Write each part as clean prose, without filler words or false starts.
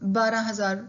12,000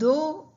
2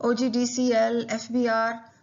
OGDCL, FBR,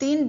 3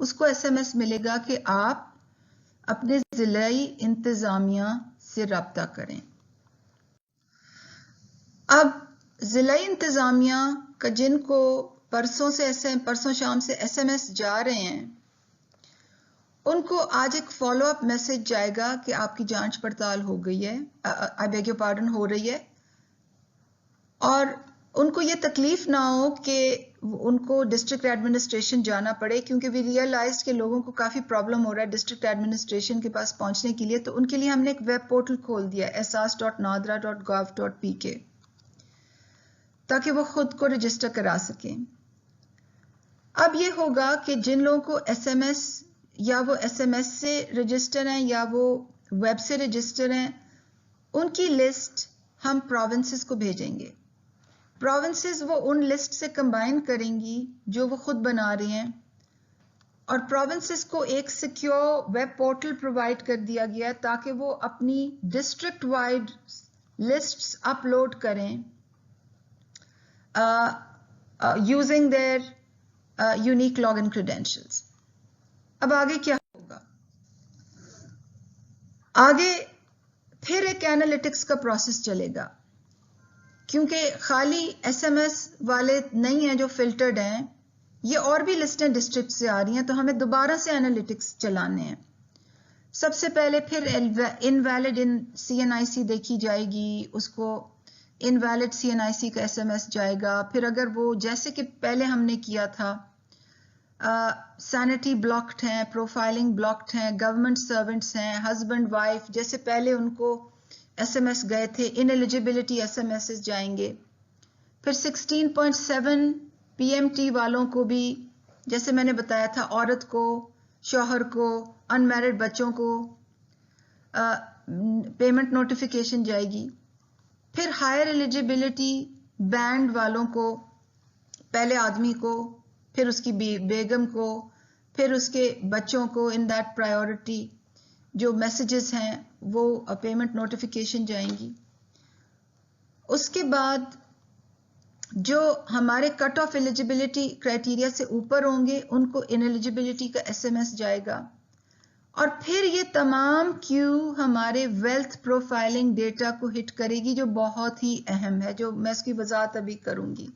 اس کو S M S ملے گا کہ آپ اپنے ضلعی انتظامیہ سے رابطہ کریں. اب ضلعی انتظامیہ کا جن کو پرسوں شام سے ایس ایم ایس جا رہے ہیں ان کو آج ایک فالو اپ میسج جائے گا کہ آپ کی جانچ پڑتال ہو گئی ہے, I beg your pardon, ہو رہی ہے, اور ان کو یہ تکلیف نہ ہو کہ ان کو ڈسٹرکٹ ایڈمنسٹریشن جانا پڑے, کیونکہ وی ریئلائز کہ لوگوں کو کافی پرابلم ہو رہا ہے ڈسٹرکٹ ایڈمنسٹریشن کے پاس پہنچنے کے لیے. تو ان کے لیے ہم نے ایک ویب پورٹل کھول دیا ehsas.nadra.gov.pk تاکہ وہ خود کو رجسٹر کرا سکیں. اب یہ ہوگا کہ جن لوگوں کو ایس ایم ایس یا وہ ایس ایم ایس سے رجسٹر ہیں یا وہ ویب سے رجسٹر ہیں, ان کی لسٹ ہم پروونسز کو بھیجیں گے. پروونسز وہ ان لسٹ سے کمبائن کریں گی جو وہ خود بنا رہے ہیں, اور پروونسز کو ایک سیکیور ویب پورٹل پرووائڈ کر دیا گیا تاکہ وہ اپنی ڈسٹرکٹ وائڈ لسٹس اپلوڈ کریں using their unique login credentials. اب آگے کیا ہوگا؟ آگے پھر ایک اینالیٹکس کا پروسیس چلے گا, کیونکہ خالی ایس ایم ایس والے نہیں ہیں جو فلٹرڈ ہیں, یہ اور بھی لسٹیں ڈسٹرکٹ سے آ رہی ہیں, تو ہمیں دوبارہ سے اینالیٹکس چلانے ہیں. سب سے پہلے پھر انویلڈ ان سی این آئی سی دیکھی جائے گی, اس کو انویلڈ سی این آئی سی کا ایس ایم ایس جائے گا. پھر اگر وہ جیسے کہ پہلے ہم نے کیا تھا سینٹی بلاکڈ ہیں, پروفائلنگ بلاکڈ ہیں, گورنمنٹ سرونٹس ہیں, ہسبینڈ وائف جیسے پہلے ان کو ایس ایم ایس گئے تھے, ان ایلیجیبلٹی ایس ایم ایس جائیں گے. پھر 16.7 پی ایم ٹی والوں کو بھی جیسے میں نے بتایا تھا, عورت کو, شوہر کو, ان میرڈ بچوں کو پیمنٹ نوٹیفیکیشن جائے گی. پھر ہائر ایلیجیبلٹی بینڈ والوں کو, پہلے آدمی کو, پھر اس کی بیگم کو, پھر اس کے بچوں کو, ان دیٹ پرائیورٹی جو میسیجز ہیں وہ پیمنٹ نوٹیفیکیشن جائیں گی. اس کے بعد جو ہمارے کٹ آف ایلیجیبلٹی کرائٹیریا سے اوپر ہوں گے ان کو ان ایلیجیبلٹی کا ایس ایم ایس جائے گا. اور پھر یہ تمام کیو ہمارے ویلتھ پروفائلنگ ڈیٹا کو ہٹ کرے گی, جو بہت ہی اہم ہے, جو میں اس کی وضاحت ابھی کروں گی.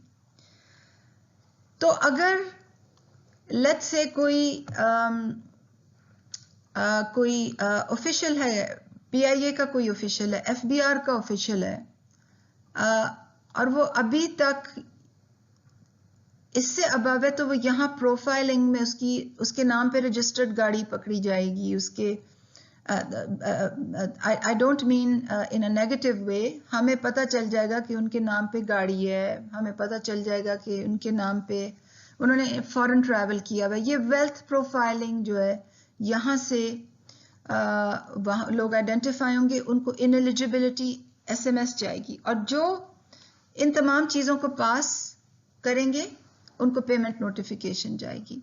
تو اگر لیٹس سے کوئی آفیشل ہے, پی آئی اے کا کوئی آفیشل ہے, ایف بی آر کا آفیشل ہے, اور وہ ابھی تک اس سے ابو ہے, تو وہ یہاں پروفائلنگ میں اس کے نام پہ رجسٹرڈ گاڑی پکڑی جائے گی. اس کے I don't mean in a negative way, ہمیں پتہ چل جائے گا کہ ان کے نام پہ گاڑی ہے, ہمیں پتہ چل جائے گا کہ ان کے نام پہ انہوں نے فورن ٹریول کیا ہوا ہے. یہ ویلتھ پروفائلنگ جو ہے یہاں سے وہاں لوگ آئیڈینٹیفائی ہوں گے, ان کو ان ایلیجیبلٹی ایس ایم ایس جائے گی, اور جو ان تمام چیزوں کو پاس کریں گے ان کو پیمنٹ نوٹیفیکیشن جائے گی.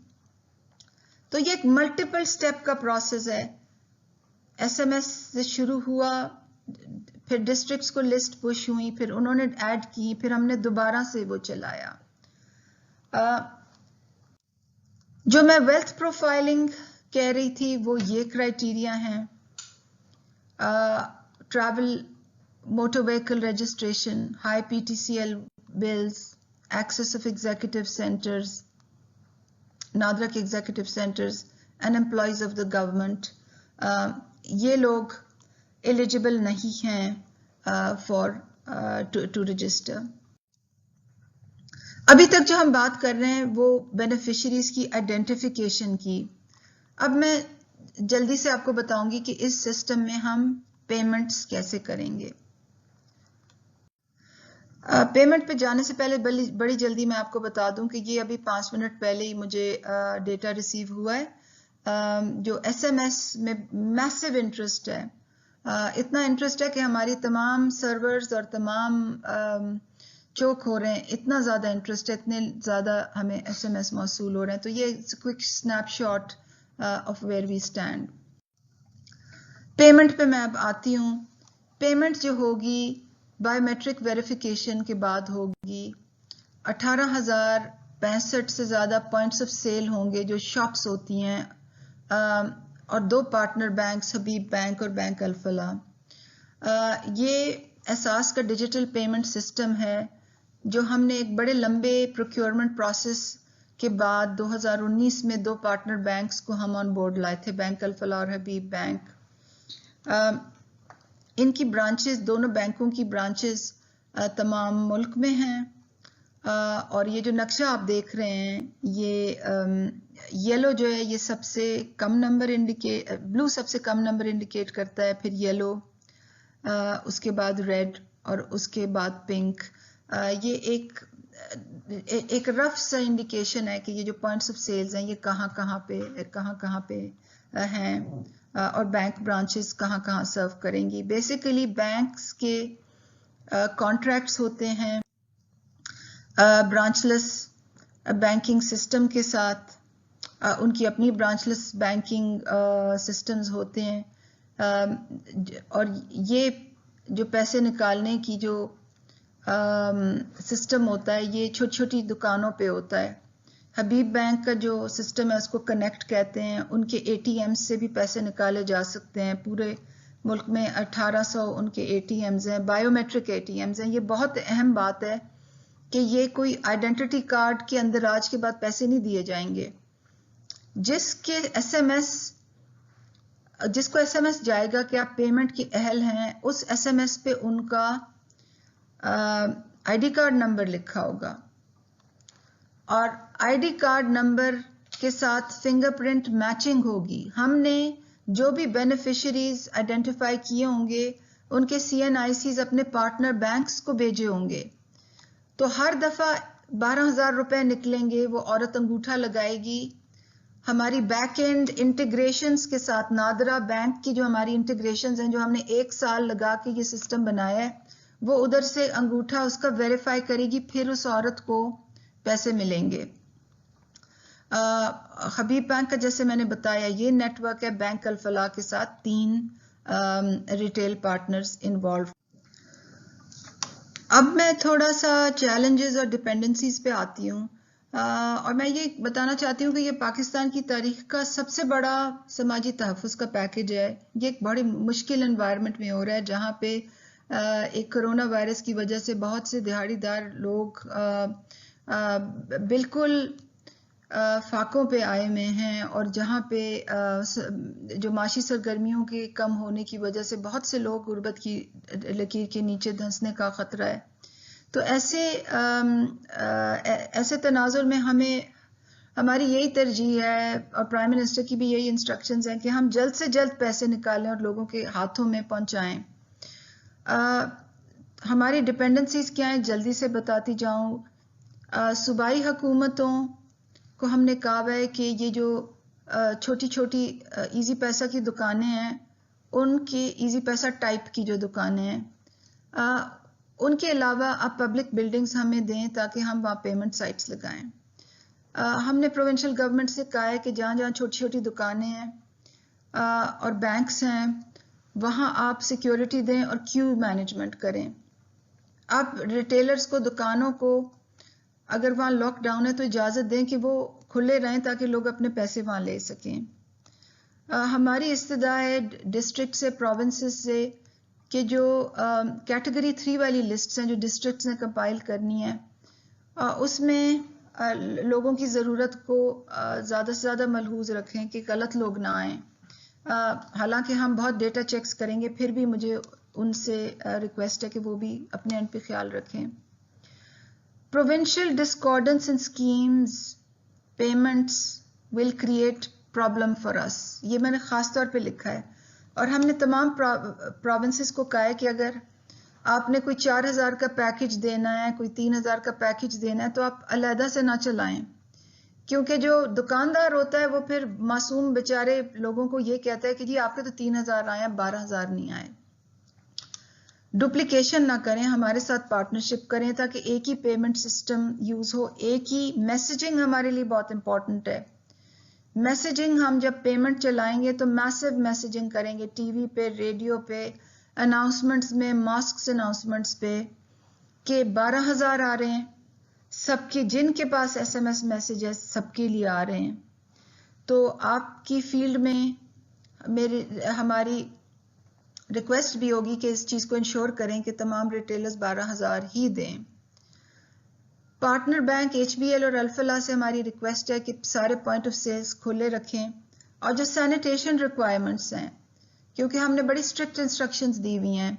تو یہ ایک ملٹیپل سٹیپ کا پروسیس ہے. ایس ایم ایس سے شروع ہوا, پھر ڈسٹرکٹس کو لسٹ پش ہوئی, پھر انہوں نے ایڈ کی, پھر ہم نے دوبارہ سے وہ چلایا. جو میں ویلتھ پروفائلنگ کہہ رہی تھی وہ یہ کرائٹیریا ہیں: travel, motor vehicle registration, high P T C L bills, access of executive centres, NADRA کے executive centres, and employees of the government. یہ لوگ ایلیجیبل نہیں ہیں فار ٹو رجسٹر. ابھی تک جو ہم بات کر رہے ہیں وہ بینیفیشریز کی آئیڈینٹیفیکیشن کی. اب میں جلدی سے آپ کو بتاؤں گی کہ اس سسٹم میں ہم پیمنٹس کیسے کریں گے. پیمنٹ پہ جانے سے پہلے بڑی جلدی میں آپ کو بتا دوں کہ یہ ابھی 5 منٹ پہلے ہی مجھے ڈیٹا ریسیو ہوا ہے. جو ایس ایم ایس میں میسو انٹرسٹ ہے, اتنا انٹرسٹ ہے کہ ہماری تمام سرورز اور تمام چوک ہو رہے ہیں, اتنا زیادہ انٹرسٹ ہے, اتنے زیادہ ہمیں ایس ایم ایس موصول ہو رہے ہیں. تو یہ quick snapshot of where we stand. Payment پہ میں اب آتی ہوں. پیمنٹ جو ہوگی بایو میٹرک ویریفیکیشن کے بعد ہوگی 18,000 65 سے زیادہ پوائنٹس آف سیل ہوں گے جو شاپس ہوتی ہیں، اور 2 پارٹنر بینکس حبیب بینک اور بینک الفلاح۔ یہ احساس کا ڈیجیٹل پیمنٹ سسٹم ہے جو ہم نے ایک بڑے لمبے پروکیورمنٹ پروسیس کے بعد 2019 میں 2 پارٹنر بینکس کو ہم آن بورڈ لائے تھے، بینک الفلاح اور حبیب بینک۔ ان کی برانچز، دونوں بینکوں کی برانچز تمام ملک میں ہیں، اور یہ جو نقشہ آپ دیکھ رہے ہیں، یہ یلو جو ہے یہ سب سے کم نمبر بلو سب سے کم نمبر انڈیکیٹ کرتا ہے، پھر یلو، اس کے بعد ریڈ اور اس کے بعد پنک۔ یہ ایک رف سا انڈیکیشن ہے کہ یہ جو پوائنٹس آف سیلز ہیں یہ کہاں کہاں پہ ہیں، اور بینک برانچز کہاں سرو کریں گی۔ بیسیکلی بینکس کے کانٹریکٹس ہوتے ہیں برانچ لیس بینکنگ سسٹم کے ساتھ، ان کی اپنی برانچ لیس بینکنگ سسٹمز ہوتے ہیں، اور یہ جو پیسے نکالنے کی جو سسٹم ہوتا ہے یہ چھوٹی چھوٹی دکانوں پہ ہوتا ہے۔ حبیب بینک کا جو سسٹم ہے اس کو کنیکٹ کہتے ہیں، ان کے اے ٹی ایم سے بھی پیسے نکالے جا سکتے ہیں۔ پورے ملک میں 1800 ان کے اے ٹی ایمز ہیں، biometric A T Ms ہیں۔ یہ بہت اہم بات ہے کہ یہ کوئی آئیڈینٹی کارڈ کے اندر آج کے بعد پیسے نہیں دیے جائیں گے۔ جس کو ایس ایم ایس جائے گا کہ آپ پیمنٹ کے اہل ہیں، اس ایس ایم ایس پہ ان کا آئی ڈی کارڈ نمبر لکھا ہوگا، اور آئی ڈی کارڈ نمبر کے ساتھ فنگر پرنٹ میچنگ ہوگی۔ ہم نے جو بھی بینیفیشریز آئیڈینٹیفائی کیے ہوں گے ان کے سی این آئی سیز اپنے پارٹنر بینکس کو بھیجے ہوں گے، تو ہر دفعہ 12,000 روپے نکلیں گے، وہ عورت انگوٹھا لگائے گی۔ ہماری بیک اینڈ انٹیگریشنز کے ساتھ، نادرا بینک کی جو ہماری انٹیگریشنز ہیں، جو ہم نے 1 سال لگا کے یہ سسٹم بنایا ہے، وہ ادھر سے انگوٹھا اس کا ویریفائی کرے گی، پھر اس عورت کو پیسے ملیں گے۔ حبیب بینک کا جیسے میں نے بتایا یہ نیٹ ورک ہے بینک الفلاح کے ساتھ 3 ریٹیل پارٹنرز انوالو۔ اب میں تھوڑا سا چیلنجز اور ڈپینڈنسیز پہ آتی ہوں، اور میں یہ بتانا چاہتی ہوں کہ یہ پاکستان کی تاریخ کا سب سے بڑا سماجی تحفظ کا پیکج ہے۔ یہ ایک بڑی مشکل انوائرمنٹ میں ہو رہا ہے جہاں پہ ایک کرونا وائرس کی وجہ سے بہت سے دہاڑی دار لوگ بالکل فاقوں پہ آئے ہوئے ہیں، اور جہاں پہ جو معاشی سرگرمیوں کے کم ہونے کی وجہ سے بہت سے لوگ غربت کی لکیر کے نیچے دھنسنے کا خطرہ ہے۔ تو ایسے تناظر میں ہماری یہی ترجیح ہے، اور پرائم منسٹر کی بھی یہی انسٹرکشنز ہیں کہ ہم جلد سے جلد پیسے نکالیں اور لوگوں کے ہاتھوں میں پہنچائیں۔ ہماری ڈپینڈنسیز کیا ہیں جلدی سے بتاتی جاؤں۔ صوبائی حکومتوں کو ہم نے کہا ہے کہ یہ جو چھوٹی چھوٹی ایزی پیسہ کی دکانیں ہیں، ان کی ایزی پیسہ ٹائپ کی جو دکانیں ہیں، ان کے علاوہ آپ پبلک بلڈنگز ہمیں دیں تاکہ ہم وہاں پیمنٹ سائٹس لگائیں۔ ہم نے پروونشل گورنمنٹ سے کہا ہے کہ جہاں جہاں چھوٹی چھوٹی دکانیں ہیں اور بینکس ہیں وہاں آپ سیکیورٹی دیں اور کیو مینجمنٹ کریں۔ آپ ریٹیلرز کو، دکانوں کو، اگر وہاں لاک ڈاؤن ہے تو اجازت دیں کہ وہ کھلے رہیں تاکہ لوگ اپنے پیسے وہاں لے سکیں۔ ہماری استدعا ہے ڈسٹرکٹ سے، پروونسز سے، کہ جو کیٹیگری 3 والی لسٹس ہیں جو ڈسٹرکٹس نے کمپائل کرنی ہے، اس میں لوگوں کی ضرورت کو زیادہ سے زیادہ ملحوظ رکھیں کہ غلط لوگ نہ آئیں۔ حالانکہ ہم بہت ڈیٹا چیکس کریں گے، پھر بھی مجھے ان سے ریکویسٹ ہے کہ وہ بھی اپنے اینڈ پہ خیال رکھیں۔ Provincial discordance in schemes, payments will create problem for us. یہ میں نے خاص طور پہ لکھا ہے، اور ہم نے تمام پروونسز کو کہا ہے کہ اگر آپ نے کوئی 4,000 کا پیکج دینا ہے، کوئی 3,000 کا پیکج دینا ہے، تو آپ علیحدہ سے نہ چلائیں، کیونکہ جو دکاندار ہوتا ہے وہ پھر معصوم بیچارے لوگوں کو یہ کہتا ہے کہ جی آپ کے تو 3,000 آئے ہیں، 12,000 نہیں آئے۔ ڈپلیکیشن نہ کریں، ہمارے ساتھ پارٹنرشپ کریں تاکہ ایک ہی پیمنٹ سسٹم یوز ہو، ایک ہی میسیجنگ ہمارے لیے بہت امپورٹنٹ ہے۔ میسیجنگ ہم جب پیمنٹ چلائیں گے تو میسیو میسیجنگ کریں گے، ٹی وی پہ، ریڈیو پہ، اناؤنسمنٹس میں، ماسکس اناؤنسمنٹس پہ، کہ 12,000 آ رہے ہیں، سب کے جن کے پاس SMS میسیجز سب کے لیے آ رہے ہیں. تو آپ کی فیلڈ میں ہماری ریکویسٹ بھی ہوگی کہ اس چیز کو انشور کریں کہ تمام ریٹیلرز 12,000 ہی دیں. پارٹنر بینک HBL اور الفلاح سے ہماری ریکویسٹ ہے کہ سارے پوائنٹ آف سیلز کھلے رکھیں، اور جو سینیٹیشن ریکوائرمنٹس ہیں، کیونکہ ہم نے بڑی اسٹرکٹ انسٹرکشنز دی ہوئی ہیں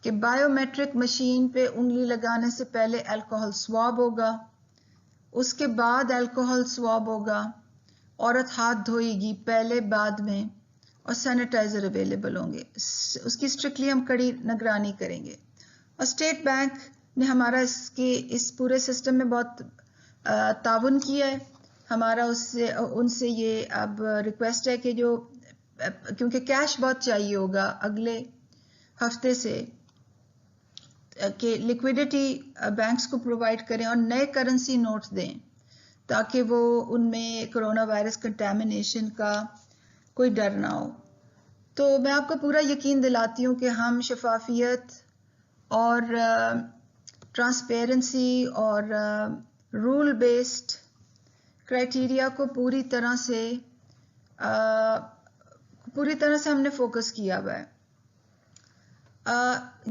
کہ بایو میٹرک مشین پہ انگلی لگانے سے پہلے الکوہل سواب ہوگا، اس کے بعد الکوہل سواب ہوگا، عورت ہاتھ دھوئے گی پہلے بعد میں، اور سینیٹائزر اویلیبل ہوں گے. اس کی اسٹرکٹلی ہم کڑی نگرانی کریں گے. اور اسٹیٹ بینک نے ہمارا اس پورے سسٹم میں بہت تعاون کیا ہے. ہمارا ان سے یہ اب ریکویسٹ ہے کہ جو کیونکہ کیش بہت چاہیے ہوگا اگلے ہفتے سے، کہ لیکویڈیٹی بینکس کو پرووائڈ کریں اور نئے کرنسی نوٹ دیں تاکہ وہ ان میں کرونا وائرس کنٹامینیشن کا کوئی ڈر نہ ہو. تو میں آپ کو پورا یقین دلاتی ہوں کہ ہم شفافیت اور ٹرانسپیرنسی اور رول بیسڈ کرائٹیریا کو پوری طرح سے ہم نے فوکس کیا ہوا ہے.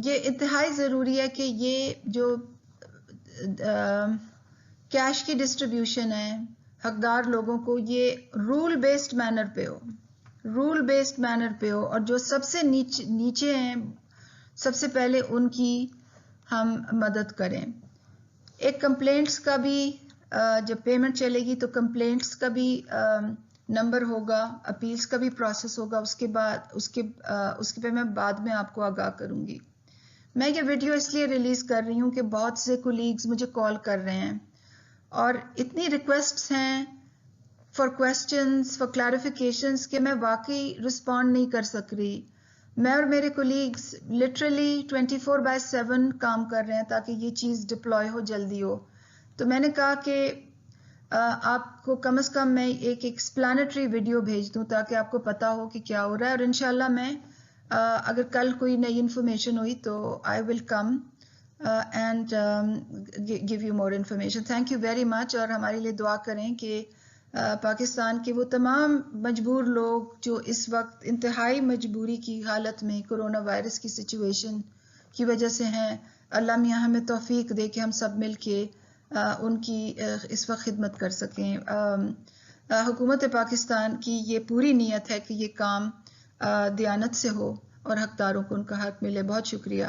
یہ انتہائی ضروری ہے کہ یہ جو کیش کی ڈسٹریبیوشن ہے حقدار لوگوں کو، یہ رول بیسڈ مینر پہ ہو، اور جو سب سے نیچے ہیں سب سے پہلے ان کی ہم مدد کریں. ایک کمپلینٹس کا بھی جب پیمنٹ چلے گی تو کمپلینٹس کا بھی نمبر ہوگا، اپیلز کا بھی پروسیس ہوگا. اس کے پہ میں بعد میں آپ کو آگاہ کروں گی. میں یہ ویڈیو اس لیے ریلیز کر رہی ہوں کہ بہت سے کولیگز مجھے کال کر رہے ہیں اور اتنی ریکویسٹس ہیں فار کویسچنز، فار کلیریفیکیشنز کہ میں واقعی رسپونڈ نہیں کر سک رہی. میں اور میرے کولیگز لٹرلی 24/7 کام کر رہے ہیں تاکہ یہ چیز ڈپلوائے ہو، جلدی ہو. تو میں نے کہا کہ آپ کو کم از کم میں ایک ایکسپلانٹری ویڈیو بھیج دوں تاکہ آپ کو پتا ہو کہ کیا ہو رہا ہے. اور انشاءاللہ میں اگر کل کوئی نئی انفارمیشن ہوئی تو I will come and give you more information. Thank you very much. اور ہمارے لیے دعا کریں کہ پاکستان کے وہ تمام مجبور لوگ جو اس وقت انتہائی مجبوری کی حالت میں کرونا وائرس کی سچویشن کی وجہ سے ہیں، اللہ میاں ہمیں توفیق دے کہ ہم سب مل کے ان کی اس وقت خدمت کر سکیں. حکومت پاکستان کی یہ پوری نیت ہے کہ یہ کام دیانت سے ہو اور حقداروں کو ان کا حق ملے. بہت شکریہ.